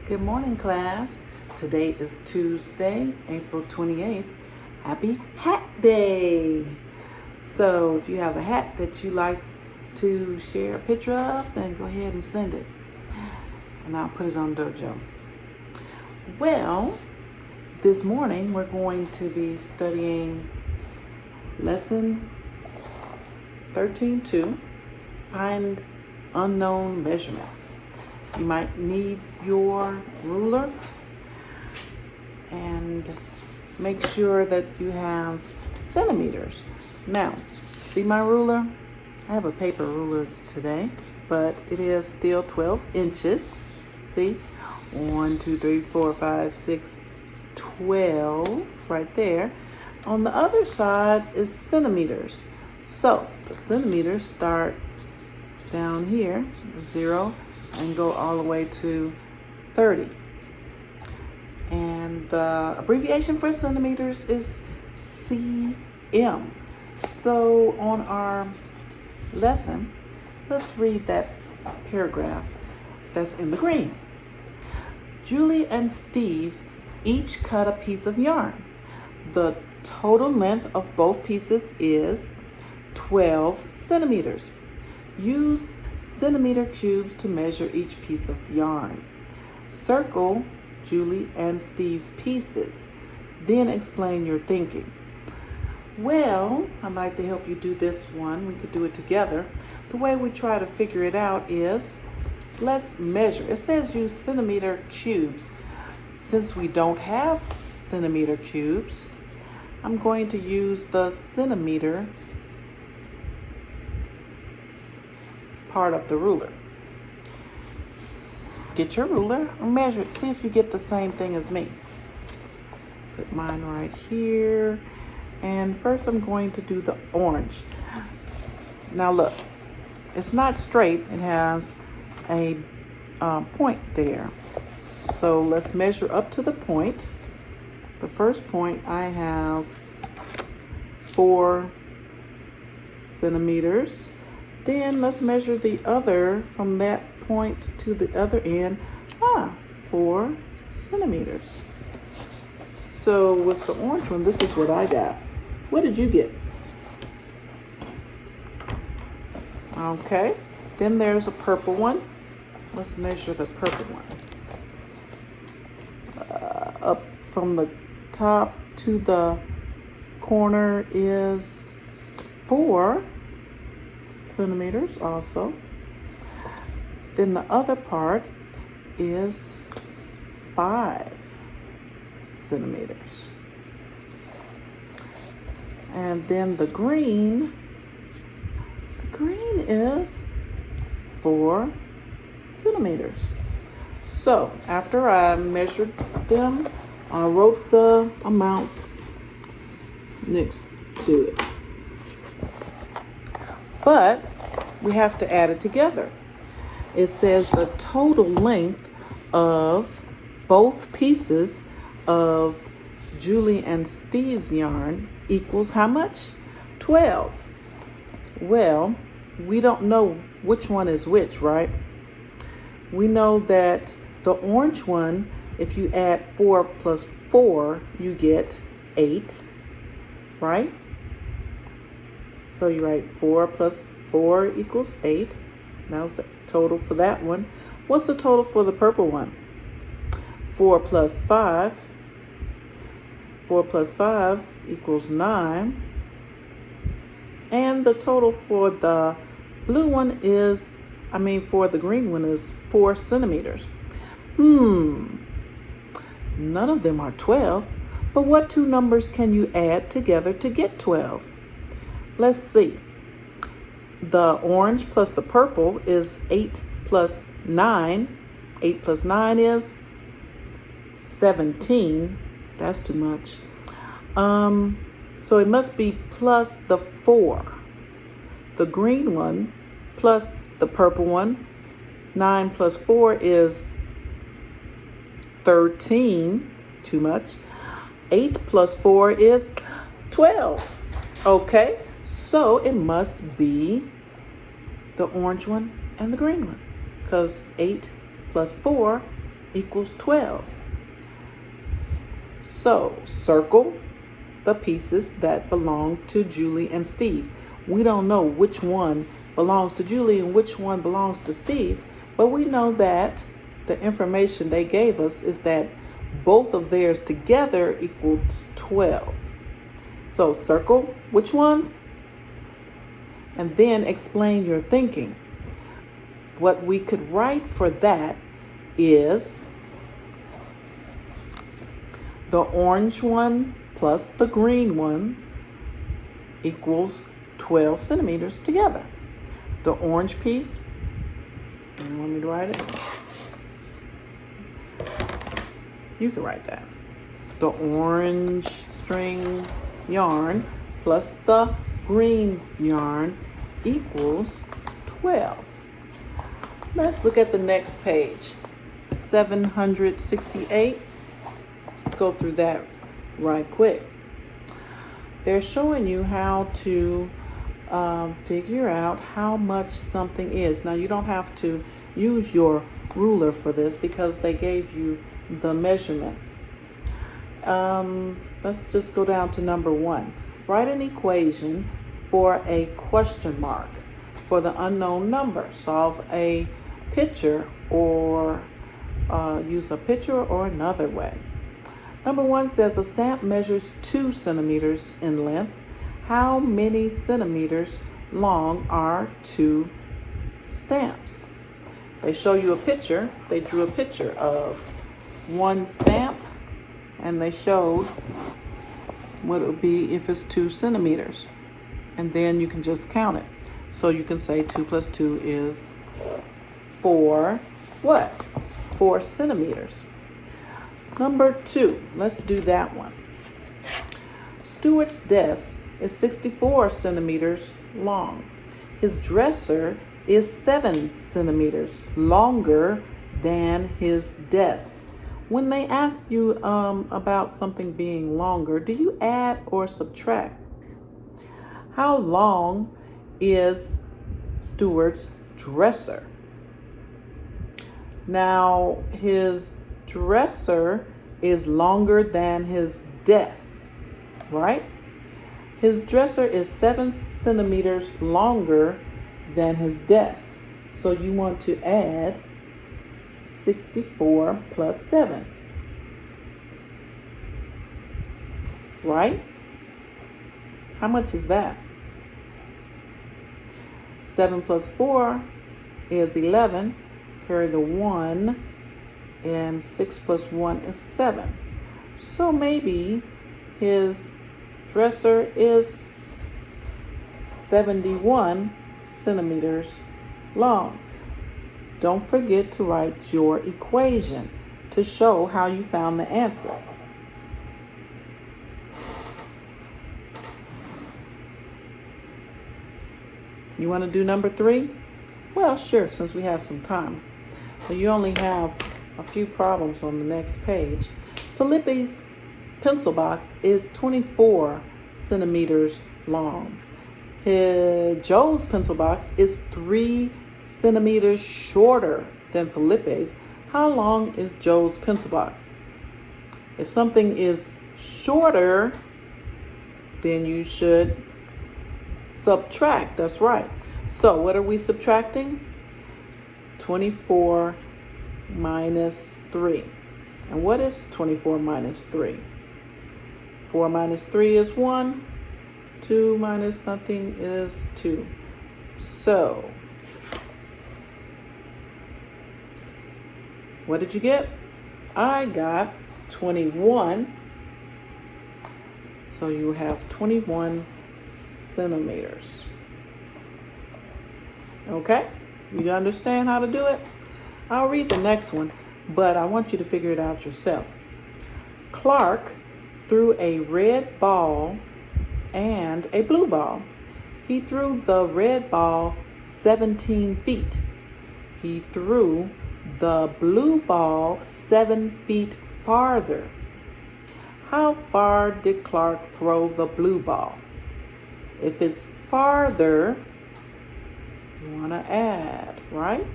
Good morning, class. Today is Tuesday, April 28th. Happy Hat Day. So if you have a hat that you like to share a picture of, then go ahead and send it. And I'll put it on Dojo. Well, this morning we're going to be studying lesson 13.2, Find Unknown Measurements. You might need your ruler and make sure that you have centimeters. Now, see my ruler? I have a paper ruler today, but it is still 12 inches. See? 1, 2, 3, 4, 5, 6, 12 right there. On the other side is centimeters. So the centimeters start down here, 0, and go all the way to 30. And the abbreviation for centimeters is cm. So on our lesson, let's read that paragraph that's in the green. Julie and Steve each cut a piece of yarn. The total length of both pieces is 12 centimeters. Use centimeter cubes to measure each piece of yarn. Circle Julie and Steve's pieces. Then explain your thinking. Well, I'd like to help you do this one. We could do it together. The way we try to figure it out is, let's measure. It says use centimeter cubes. Since we don't have centimeter cubes, I'm going to use the centimeter part of the ruler. Get your ruler and measure it. See if you get the same thing as me. Put mine right here. And first I'm going to do the orange. Now look, it's not straight. It has a point there. So let's measure up to the point. The first point I have 4 centimeters. Then let's measure the other from that point to the other end. 4 centimeters. So with the orange one, this is what I got. What did you get? Okay. Then there's a purple one. Let's measure the purple one. Up from the top to the corner is 4 centimeters also. Then the other part is 5 centimeters. And then the green is 4 centimeters. So after I measured them, I wrote the amounts next to it. But we have to add it together. It says the total length of both pieces of Julie and Steve's yarn equals how much? 12. Well, we don't know which one is which, right? We know that the orange one, if you add 4 plus 4, you get 8, right? So you write 4 plus 4 equals 8. That was the total for that one. What's the total for the purple one? 4 plus 5. 4 plus 5 equals 9. And the total for the blue one is, for the green one is 4 centimeters. None of them are 12. But what two numbers can you add together to get 12? Let's see. The orange plus the purple is 8 plus 9. 8 plus 9 is 17. That's too much. So it must be plus the 4. The green one plus the purple one. 9 plus 4 is 13. Too much. 8 plus 4 is 12. Okay. So it must be the orange one and the green one, because 8 plus 4 equals 12. So circle the pieces that belong to Julie and Steve. We don't know which one belongs to Julie and which one belongs to Steve, but we know that the information they gave us is that both of theirs together equals 12. So circle which ones, and then explain your thinking. What we could write for that is the orange one plus the green one equals 12 centimeters together. The orange piece, you want me to write it? You can write that. The orange string yarn plus the green yarn equals 12. Let's look at the next page, 768. Go through that right quick. They're showing you how to figure out how much something is. Now, you don't have to use your ruler for this because they gave you the measurements. Let's just go down to number 1. Write an equation for a question mark for the unknown number. Solve a picture or use a picture or another way. Number 1 says a stamp measures 2 centimeters in length. How many centimeters long are 2 stamps? They show you a picture. They drew a picture of one stamp and they showed what it would be if it's 2 centimeters. And then you can just count it. So you can say 2 plus 2 is 4, what? 4 centimeters. Number 2, let's do that one. Stuart's desk is 64 centimeters long. His dresser is 7 centimeters longer than his desk. When they ask you about something being longer, do you add or subtract? How long is Stuart's dresser? Now, his dresser is longer than his desk, right? His dresser is 7 centimeters longer than his desk. So you want to add 64 plus 7, right? How much is that? 7 plus 4 is 11. Carry the 1. And 6 plus 1 is 7. So maybe his dresser is 71 centimeters long. Don't forget to write your equation to show how you found the answer. You want to do number 3? Well, sure, since we have some time. So you only have a few problems on the next page. Felipe's pencil box is 24 centimeters long. Joe's pencil box is 3 centimeters shorter than Felipe's. How long is Joe's pencil box? If something is shorter, then you should subtract. That's right. So what are we subtracting? 24 minus 3. And what is 24 minus 3? 4 minus 3 is 1. 2 minus nothing is 2. So, what did you get? I got 21. So you have 21 centimeters. Okay? You understand how to do it? I'll read the next one, but I want you to figure it out yourself. Clark threw a red ball and a blue ball. He threw the red ball 17 feet. He threw the blue ball 7 feet farther. How far did Clark throw the blue ball? If it's farther, you want to add, right?